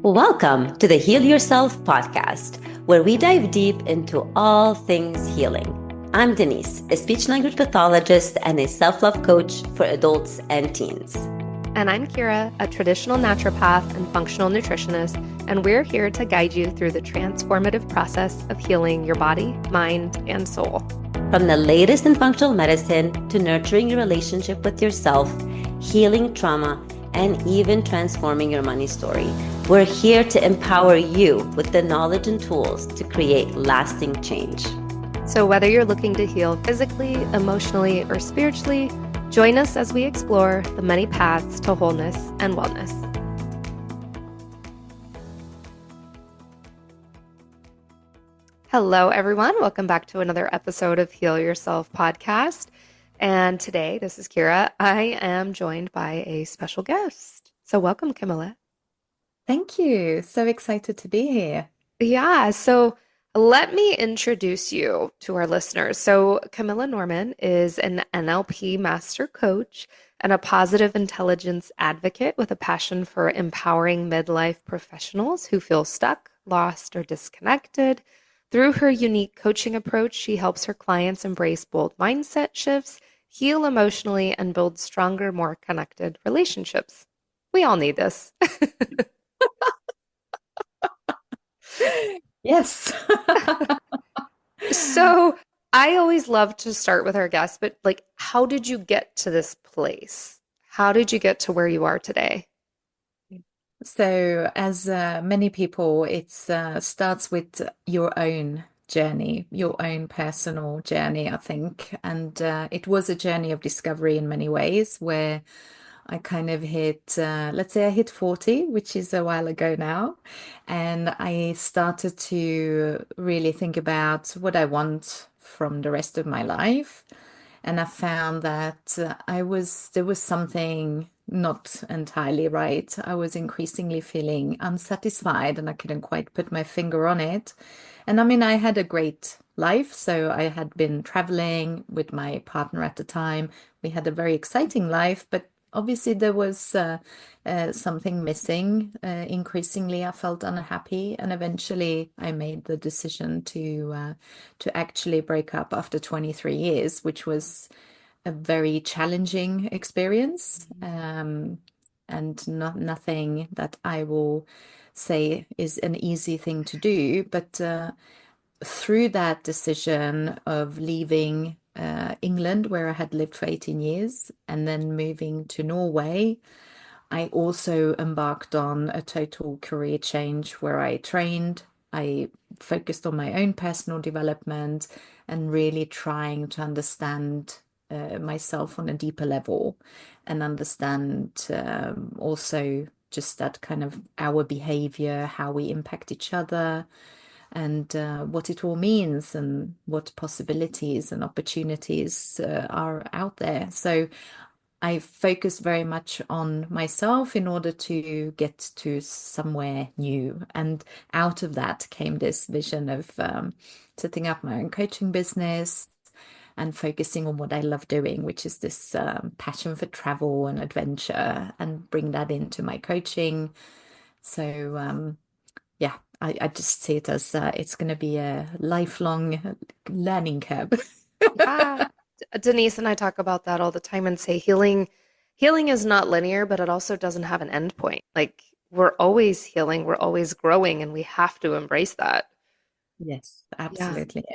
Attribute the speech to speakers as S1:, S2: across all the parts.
S1: Welcome to the Heal Yourself podcast, where we dive deep into all things healing. I'm Denise, a speech language pathologist and a self-love coach for adults and teens.
S2: And I'm Kira, a traditional naturopath and functional nutritionist, and we're here to guide you through the transformative process of healing your body, mind, and soul.
S1: From the latest in functional medicine to nurturing your relationship with yourself, healing trauma, and even transforming your money story, we're here to empower you with the knowledge and tools to create lasting change.
S2: So whether you're looking to heal physically, emotionally, or spiritually, join us as we explore the many paths to wholeness and wellness. Hello, everyone. Welcome back to another episode of Heal Yourself podcast. And today, this is Kira. I am joined by a special guest. So welcome, Kamilla.
S3: Thank you. So excited to be here.
S2: Yeah, so let me introduce you to our listeners. So Kamilla Norrman is an NLP Master Coach and a positive intelligence advocate with a passion for empowering midlife professionals who feel stuck, lost, or disconnected. Through her unique coaching approach, she helps her clients embrace bold mindset shifts, heal emotionally, and build stronger, more connected relationships. We all need this.
S3: Yes.
S2: So I always love to start with our guests, but how did you get to this place? How did you get to where you are today?
S3: So, as many people, it starts with your own journey, your own personal journey, I think. And it was a journey of discovery in many ways where I kind of hit, let's say I hit 40, which is a while ago now. And I started to really think about what I want from the rest of my life. And I found that there was something not entirely right. I was increasingly feeling unsatisfied and I couldn't quite put my finger on it. And I mean, I had a great life. So I had been traveling with my partner at the time. We had a very exciting life, but obviously there was something missing. Increasingly, I felt unhappy, and eventually I made the decision to actually break up after 23 years, which was a very challenging experience, and nothing that I will say is an easy thing to do. But through that decision of leaving England, where I had lived for 18 years, and then moving to Norway, I also embarked on a total career change where I trained. I focused on my own personal development and really trying to understand myself on a deeper level and understand also just that kind of our behavior, how we impact each other, and what it all means and what possibilities and opportunities are out there. So I focused very much on myself in order to get to somewhere new. And out of that came this vision of setting up my own coaching business and focusing on what I love doing, which is this passion for travel and adventure, and bring that into my coaching. So yeah, I just see it as it's going to be a lifelong learning curve.
S2: Yeah. Denise and I talk about that all the time and say healing is not linear, but it also doesn't have an end point. Like we're always healing, we're always growing, and we have to embrace that.
S3: Yes,
S2: Yeah.
S3: absolutely.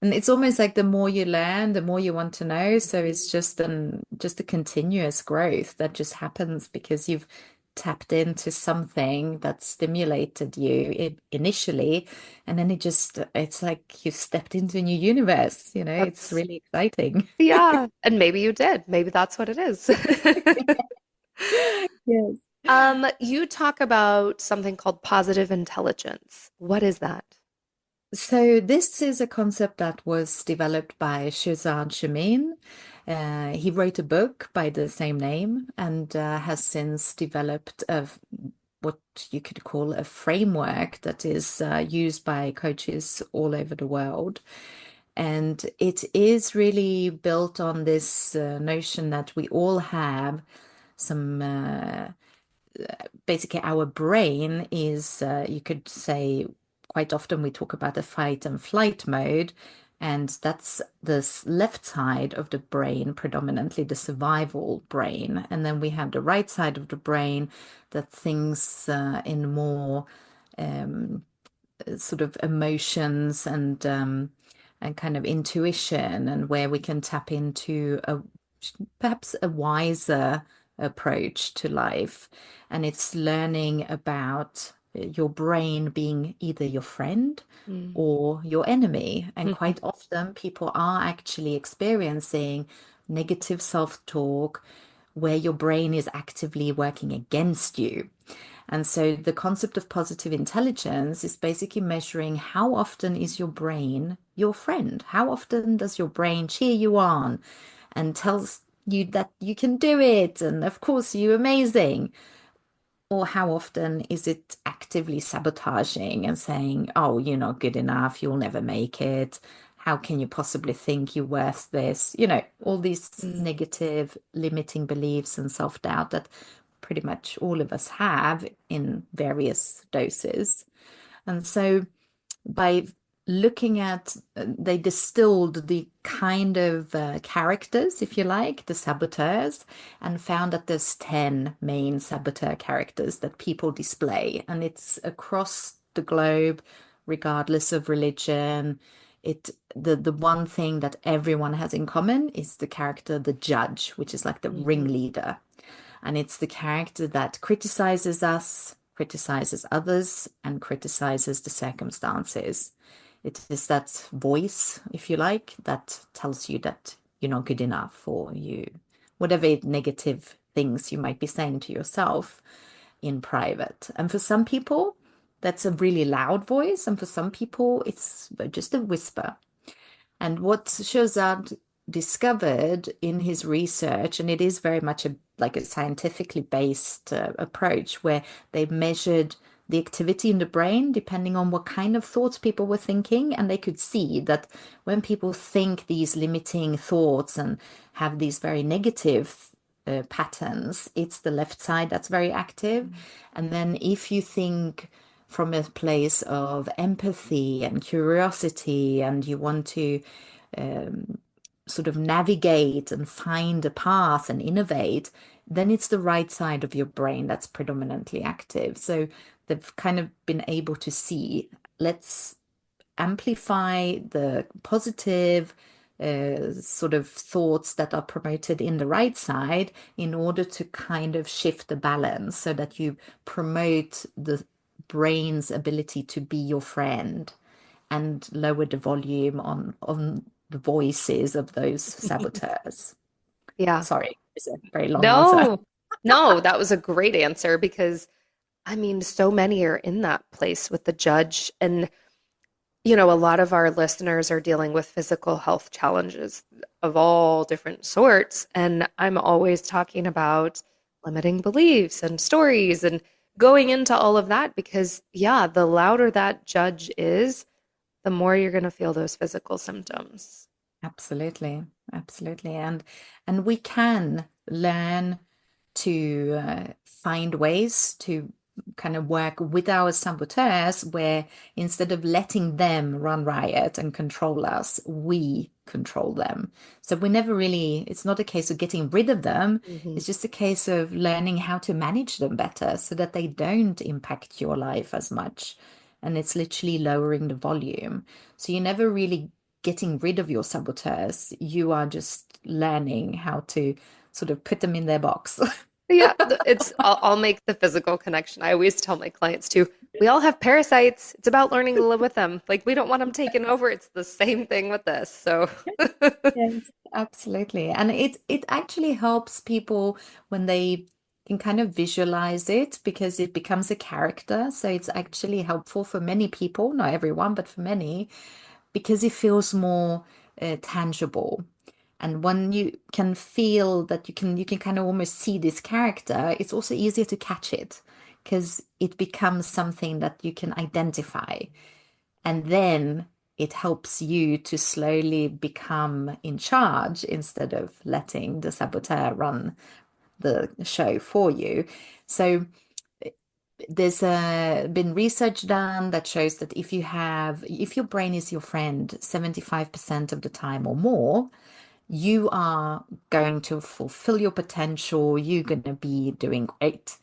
S3: And it's almost like the more you learn, the more you want to know. So it's just a continuous growth that just happens because you've tapped into something that stimulated you initially, and then it's like you stepped into a new universe, it's
S2: That's
S3: really exciting.
S2: yeah. And maybe you did. Maybe that's what it is.
S3: Yes.
S2: You talk about something called positive intelligence. What is that?
S3: So this is a concept that was developed by Shazad Shamin. He wrote a book by the same name and has since developed what you could call a framework that is used by coaches all over the world. And it is really built on this notion that we all have some basically our brain is, you could say, quite often we talk about the fight and flight mode, and that's this left side of the brain, predominantly the survival brain. And then we have the right side of the brain that thinks in more sort of emotions and kind of intuition, and where we can tap into a perhaps a wiser approach to life. And it's learning about your brain being either your friend
S2: Mm.
S3: or your enemy. And quite often people are actually experiencing negative self-talk where your brain is actively working against you. And so the concept of positive intelligence is basically measuring how often is your brain your friend? How often does your brain cheer you on and tells you that you can do it and of course you're amazing? Or how often is it actively sabotaging and saying, oh, you're not good enough, you'll never make it. How can you possibly think you're worth this? All these
S2: Mm.
S3: negative limiting beliefs and self-doubt that pretty much all of us have in various doses. And so by looking at, they distilled the kind of characters, if you like, the saboteurs, and found that there's 10 main saboteur characters that people display. And it's across the globe, regardless of religion. The one thing that everyone has in common is the character, the judge, which is like the
S2: Mhm.
S3: ringleader. And it's the character that criticizes us, criticizes others, and criticizes the circumstances. It is that voice, if you like, that tells you that you're not good enough, or whatever negative things you might be saying to yourself in private. And for some people, that's a really loud voice. And for some people, it's just a whisper. And what Shozad discovered in his research, and it is very much like a scientifically based approach, where they measured the activity in the brain depending on what kind of thoughts people were thinking. And they could see that when people think these limiting thoughts and have these very negative patterns, it's the left side that's very active. And then if you think from a place of empathy and curiosity, and you want to sort of navigate and find a path and innovate, then it's the right side of your brain that's predominantly active. So they've kind of been able to see, let's amplify the positive sort of thoughts that are promoted in the right side in order to kind of shift the balance so that you promote the brain's ability to be your friend and lower the volume on the voices of those saboteurs.
S2: Yeah.
S3: Sorry, it's a very long answer.
S2: No, no, that was a great answer because I mean, so many are in that place with the judge. And, a lot of our listeners are dealing with physical health challenges of all different sorts. And I'm always talking about limiting beliefs and stories and going into all of that because, yeah, the louder that judge is, the more you're going to feel those physical symptoms.
S3: Absolutely, absolutely. And we can learn to find ways to kind of work with our saboteurs where instead of letting them run riot and control us, we control them. So we never really, it's not a case of getting rid of them.
S2: Mhm.
S3: It's just a case of learning how to manage them better so that they don't impact your life as much. And it's literally lowering the volume. So you're never really getting rid of your saboteurs. You are just learning how to sort of put them in their box.
S2: Yeah, I'll make the physical connection. I always tell my clients too, we all have parasites. It's about learning to live with them. Like we don't want them taken over. It's the same thing with this. So
S3: Yes, absolutely. And it actually helps people when they can kind of visualize it because it becomes a character. So it's actually helpful for many people, not everyone, but for many, because it feels more tangible. And when you can feel that you can kind of almost see this character, it's also easier to catch it because it becomes something that you can identify. And then it helps you to slowly become in charge instead of letting the saboteur the show for you. So there's been research done that shows that if your brain is your friend 75% of the time or more, you are going to fulfill your potential. You're going to be doing great.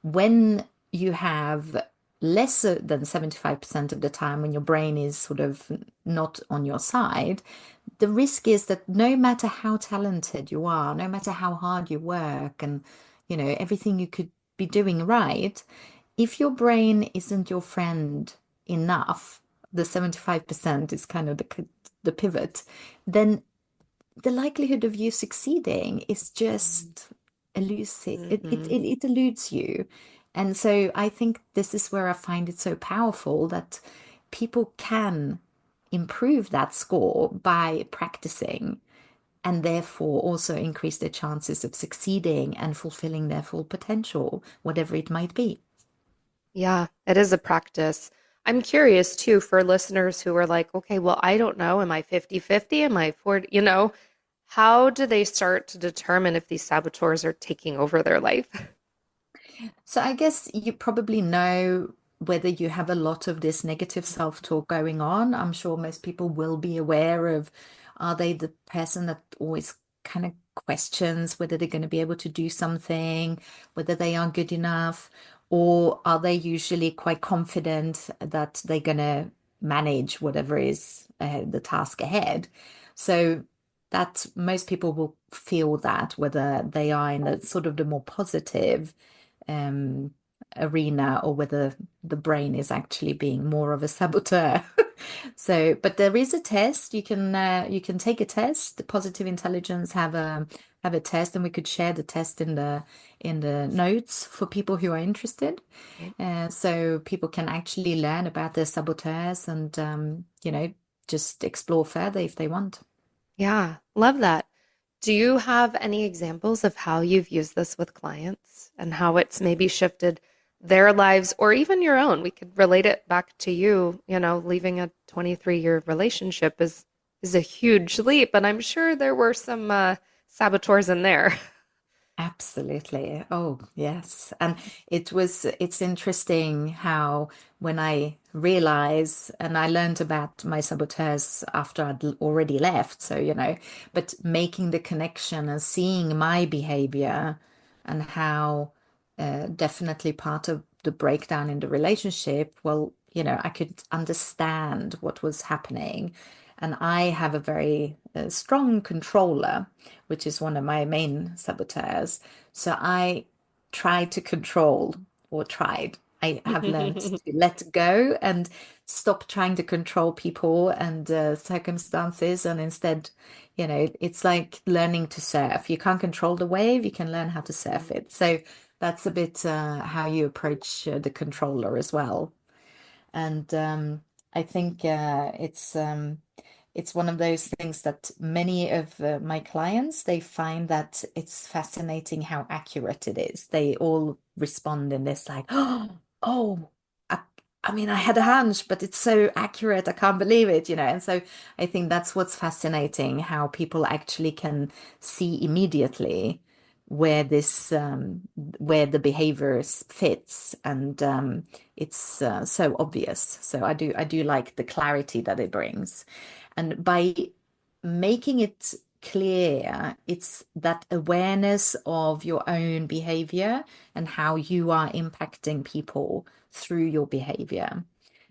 S3: When you have lesser than 75% of the time, when your brain is sort of not on your side, the risk is that no matter how talented you are, no matter how hard you work, and everything you could be doing right, if your brain isn't your friend enough, the 75% is kind of the pivot, then the likelihood of you succeeding is just elusive. It eludes you. And so I think this is where I find it so powerful that people can improve that score by practicing and therefore also increase their chances of succeeding and fulfilling their full potential, whatever it might be.
S2: Yeah, it is a practice. I'm curious too for listeners who are like, okay, well, I don't know. Am I 50-50? Am I 40? How do they start to determine if these saboteurs are taking over their life?
S3: So I guess you probably know whether you have a lot of this negative self-talk going on. I'm sure most people will be aware of, are they the person that always kind of questions whether they're going to be able to do something, whether they are good enough, or are they usually quite confident that they're going to manage whatever is the task ahead? So that most people will feel that whether they are in a sort of the more positive um, arena or whether the brain is actually being more of a saboteur. So, but there is a test. You can take a test. The Positive Intelligence have a test, and we could share the test in the notes for people who are interested. So people can actually learn about their saboteurs and just explore further if they want.
S2: Yeah, love that. Do you have any examples of how you've used this with clients and how it's maybe shifted their lives or even your own? We could relate it back to you, leaving a 23-year relationship is a huge leap, and I'm sure there were some saboteurs in there.
S3: Absolutely. Oh, yes. And it's interesting how when I realize and I learned about my saboteurs after already left. So, but making the connection and seeing my behavior and how definitely part of the breakdown in the relationship, well, I could understand what was happening. And I have a very strong controller, which is one of my main saboteurs. So I tried to control, or tried. I have learned to let go and stop trying to control people and circumstances. And instead, it's like learning to surf. You can't control the wave, you can learn how to surf it. So that's a bit how you approach the controller as well. And I think it's one of those things that many of my clients, they find that it's fascinating how accurate it is. They all respond in this like, oh, I, I mean, I had a hunch, but it's so accurate. I can't believe it. And so I think that's what's fascinating, how people actually can see immediately where where the behaviors fits, and it's so obvious. So I do like the clarity that it brings. And by making it clear, it's that awareness of your own behavior and how you are impacting people through your behavior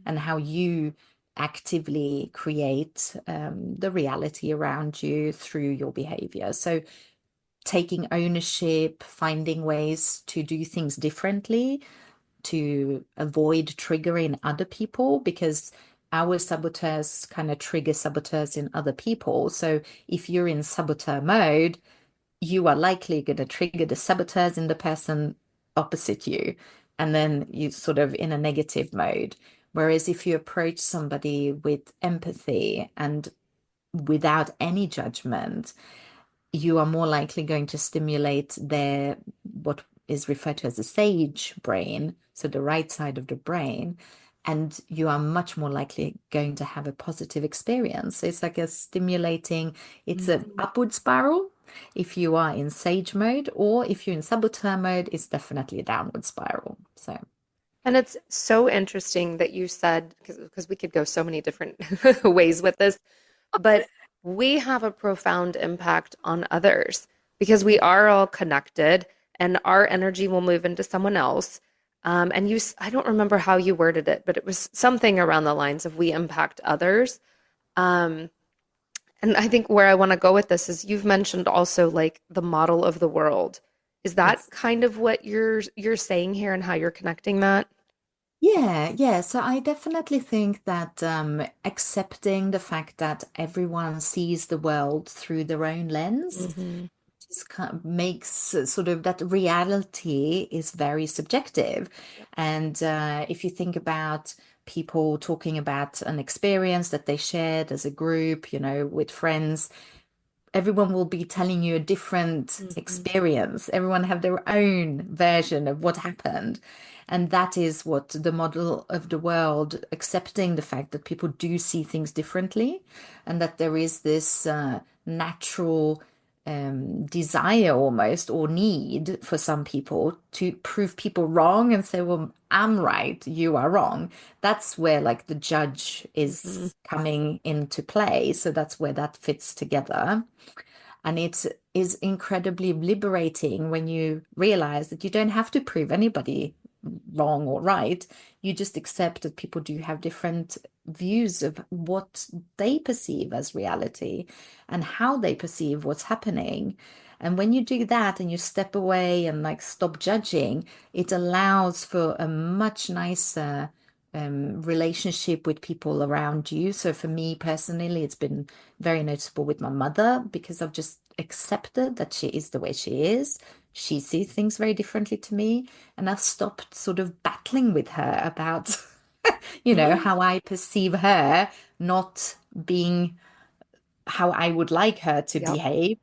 S3: and how you actively create the reality around you through your behavior. So taking ownership, finding ways to do things differently, to avoid triggering other people, because our saboteurs kind of trigger saboteurs in other people. So if you're in saboteur mode, you are likely going to trigger the saboteurs in the person opposite you, and then you sort of in a negative mode. Whereas if you approach somebody with empathy and without any judgment, you are more likely going to stimulate their what is referred to as the sage brain, so the right side of the brain, and you are much more likely going to have a positive experience. So it's like a stimulating, it's an upward spiral. If you are in sage mode, or if you're in saboteur mode, it's definitely a downward spiral. So
S2: And it's so interesting that you said, because we could go so many different ways with this, but we have a profound impact on others because we are all connected and our energy will move into someone else. And I don't remember how you worded it, but it was something around the lines of we impact others. Um, and I think where I want to go with this is you've mentioned also like the model of the world. Is that
S3: yes.
S2: kind of what you're saying here and how you're connecting that?
S3: Yeah, yeah. So I definitely think that accepting the fact that everyone sees the world through their own lens
S2: Hmm.
S3: just kind of makes sort of that reality is very subjective.
S2: Yep.
S3: And if you think about people talking about an experience that they shared as a group, with friends, everyone will be telling you a different
S2: Hmm.
S3: experience. Everyone have their own version of what happened. And that is what the model of the world, accepting the fact that people do see things differently and that there is this natural desire almost or need for some people to prove people wrong and say, well, I'm right, you are wrong. That's where like the judge
S2: Hmm.
S3: is coming into play. So that's where that fits together. And it is incredibly liberating when you realize that you don't have to prove anybody wrong or right. You just accept that people do have different views of what they perceive as reality and how they perceive what's happening. And when you do that and you step away and like stop judging, it allows for a much nicer relationship with people around you. So for me personally, it's been very noticeable with my mother because I've just accepted that she is the way she is. She sees things very differently to me, and I've stopped sort of battling with her about, how I perceive her not being how I would like her to
S2: Yep.
S3: behave,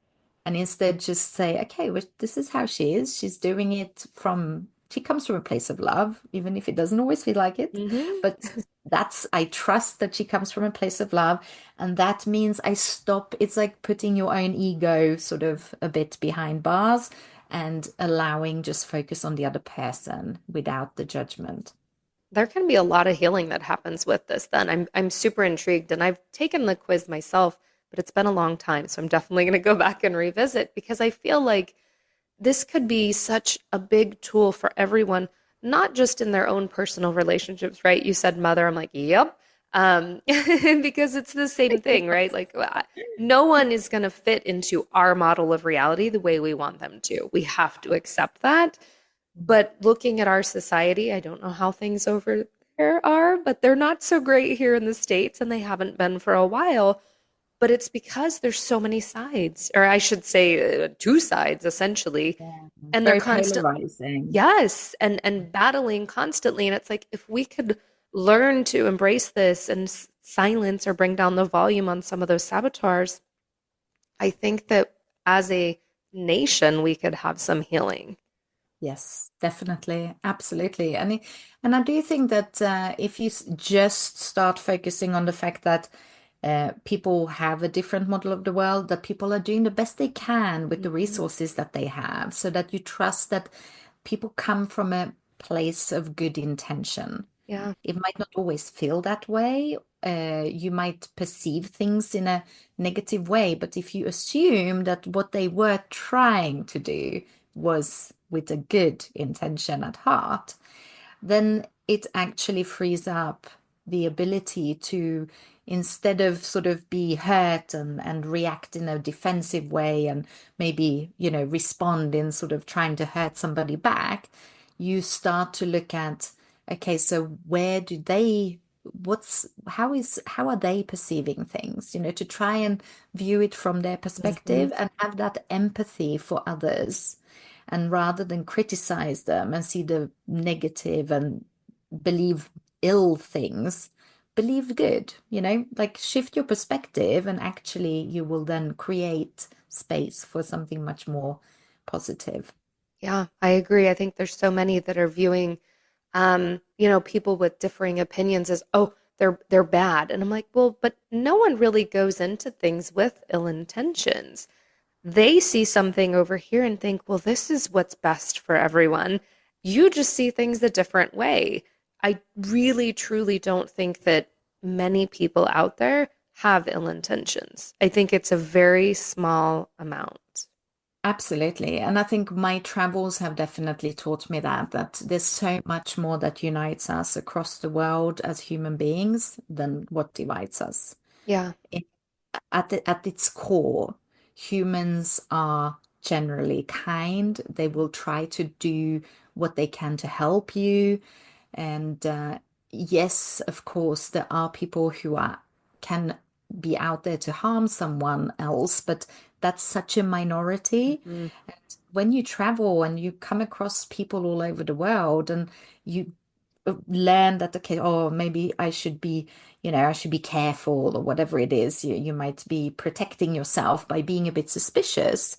S3: and instead just say, okay, well, this is how she is. She's doing it she comes from a place of love, even if it doesn't always feel like it.
S2: Hmm.
S3: But I trust that she comes from a place of love. And that means I stop. It's like putting your own ego sort of a bit behind bars and allowing just focus on the other person without the judgment.
S2: There can be a lot of healing that happens with this then. I'm super intrigued and I've taken the quiz myself, but it's been a long time, so I'm definitely going to go back and revisit because I feel like this could be such a big tool for everyone, not just in their own personal relationships, right? You said mother, I'm like, yep. Because it's the same thing, right? Like, no one is going to fit into our model of reality the way we want them to. We have to accept that. But looking at our society, I don't know how things over there are, but they're not so great here in the States, and they haven't been for a while. But it's because there's so many sides, or I should say, two sides essentially,
S3: Yeah.
S2: and they're
S3: Very
S2: constant.
S3: polarizing.
S2: Yes, and battling constantly. And it's like if we could learn to embrace this and silence or bring down the volume on some of those saboteurs, I think that as a nation we could have some healing.
S3: Yes, definitely. Absolutely. And I do think that if you just start focusing on the fact that people have a different model of the world, that people are doing the best they can with the
S2: Mhm.
S3: resources that they have, so that you trust that people come from a place of good intention.
S2: Yeah.
S3: It might not always feel that way. You might perceive things in a negative way, but if you assume that what they were trying to do was with a good intention at heart, then it actually frees up the ability to, instead of sort of be hurt and react in a defensive way and maybe, respond in sort of trying to hurt somebody back, you start to look at, okay, so where do they how are they perceiving things, to try and view it from their
S2: Mhm.
S3: perspective and have that empathy for others, and rather than criticize them and see the negative and believe ill things, believe good, like shift your perspective, and actually you will then create space for something much more positive.
S2: Yeah, I agree. I think there's so many that are viewing people with differing opinions as, oh, they're bad. And I'm like, well, but no one really goes into things with ill intentions. they see something over here and think, well, this is what's best for everyone. You just see things a different way. I really, truly don't think that many people out there have ill intentions. I think it's a very small amount.
S3: Absolutely. And I think my travels have definitely taught me that there's so much more that unites us across the world as human beings than what divides us.
S2: Yeah.
S3: It, at its core, humans are generally kind. They will try to do what they can to help you. And yes, of course, there are people who are can be out there to harm someone else, but that's such a minority.
S2: Mhm.
S3: When you travel and you come across people all over the world and you learn that, okay, oh, maybe I should be, I should be careful or whatever it is, you might be protecting yourself by being a bit suspicious.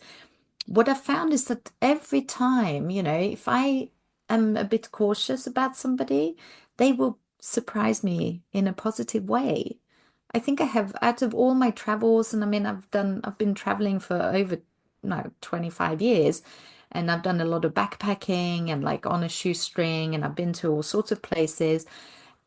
S3: What I found is that every time, if I am a bit cautious about somebody, they will surprise me in a positive way. I think I have, out of all my travels, and I mean, I've been traveling for over, no, 25 years, and I've done a lot of backpacking and like on a shoestring, and I've been to all sorts of places.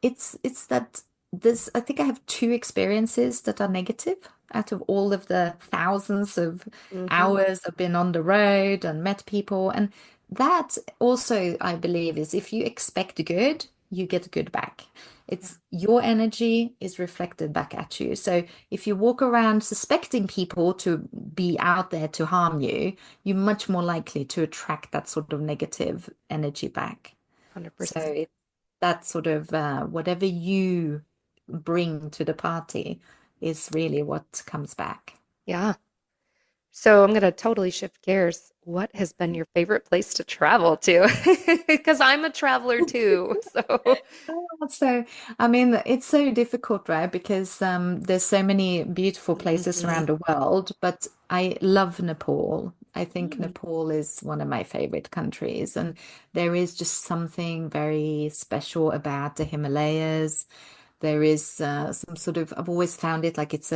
S3: It's that this I think I have two experiences that are negative out of all of the thousands of
S2: Mhm.
S3: hours I've been on the road and met people. And that also, I believe, is if you expect good, you get good back.
S2: Yeah.
S3: It's your energy is reflected back at you. So if you walk around suspecting people to be out there to harm you, you're much more likely to attract that sort of negative energy back. So
S2: 100%.
S3: it's that sort of whatever you bring to the party is really what comes back.
S2: Yeah. So I'm going to totally shift gears. What has been your favorite place to travel to? Because I'm a traveler too. So,
S3: Oh, so, I mean, it's so difficult, right? Because there's so many beautiful places
S2: mhm.
S3: around the world, but I love Nepal. I think
S2: Mm.
S3: Nepal is one of my favorite countries, and there is just something very special about the Himalayas. There is some sort of, I've always found it like it's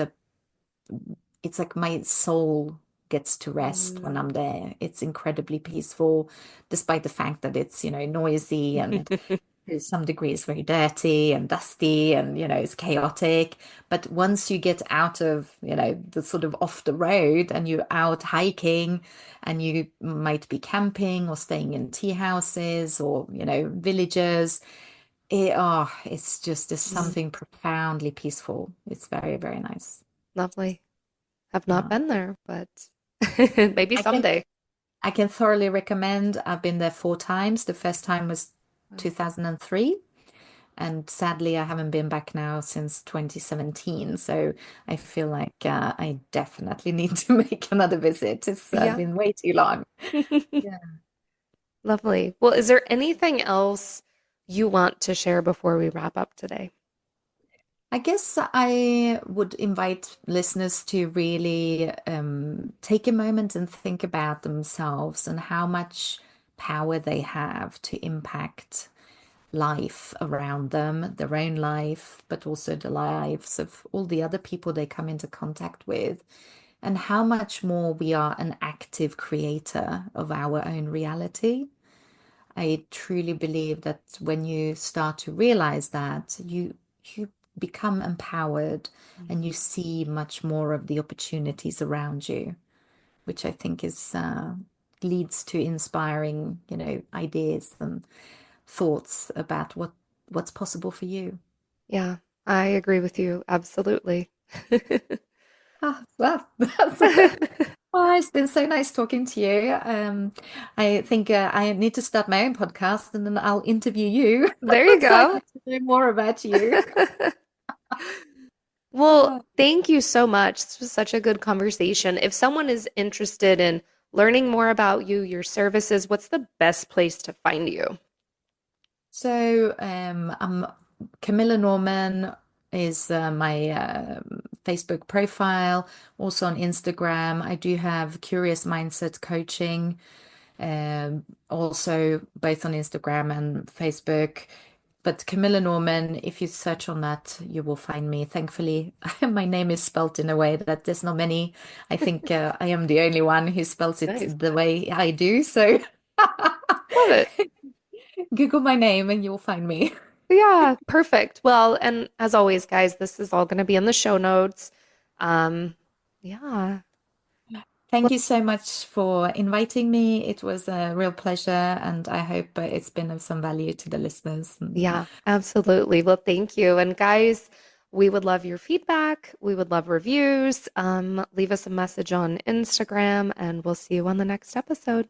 S3: like my soul gets to rest when
S2: Mm.
S3: I'm there. It's incredibly peaceful, despite the fact that it's, noisy and to some degree it's very dirty and dusty and, it's chaotic. But once you get out of, the sort of off the road and you're out hiking and you might be camping or staying in tea houses or, villages, it's just there's
S2: Mm.
S3: something profoundly peaceful. It's very, very nice.
S2: Lovely. Have not
S3: Yeah.
S2: been there, but maybe
S3: I can
S2: someday.
S3: I can thoroughly recommend. I've been there 4 times. The first time was
S2: Wow.
S3: 2003, and sadly, I haven't been back now since 2017. So I feel like I definitely need to make another visit. It's
S2: Yeah.
S3: been way too long. Yeah.
S2: Lovely. Well, is there anything else you want to share before we wrap up today?
S3: I guess I would invite listeners to really take a moment and think about themselves and how much power they have to impact life around them, their own life, but also the lives of all the other people they come into contact with, and how much more we are an active creator of our own reality. I truly believe that when you start to realize that, you become empowered and you
S2: Mhm.
S3: see much more of the opportunities around you, which I think is leads to inspiring, ideas and thoughts about what's possible for you.
S2: Yeah, I agree with you. Absolutely.
S3: Well, it's been so nice talking to you. I think I need to start my own podcast and then I'll interview you
S2: There you
S3: so I
S2: go.
S3: get to know more about you.
S2: Well, thank you so much. This was such a good conversation. If someone is interested in learning more about you, your services, what's the best place to find you?
S3: So, I'm Kamilla Norrman is my Facebook profile, also on Instagram. I do have Curious Mindset Coaching, also both on Instagram and Facebook. But Kamilla Norrman, if you search on that, you will find me. Thankfully, my name is spelt in a way that there's not many. I think I am the only one who spells it
S2: Nice.
S3: the way I do. So
S2: Love it.
S3: Google my name and you'll find me.
S2: Yeah, perfect. Well, and as always, guys, this is all going to be in the show notes. Um, yeah.
S3: Thank you so much for inviting me. It was a real pleasure, and I hope it's been of some value to the listeners.
S2: Yeah, absolutely. Well, thank you. And guys, we would love your feedback. We would love reviews. Leave us a message on Instagram, and we'll see you on the next episode.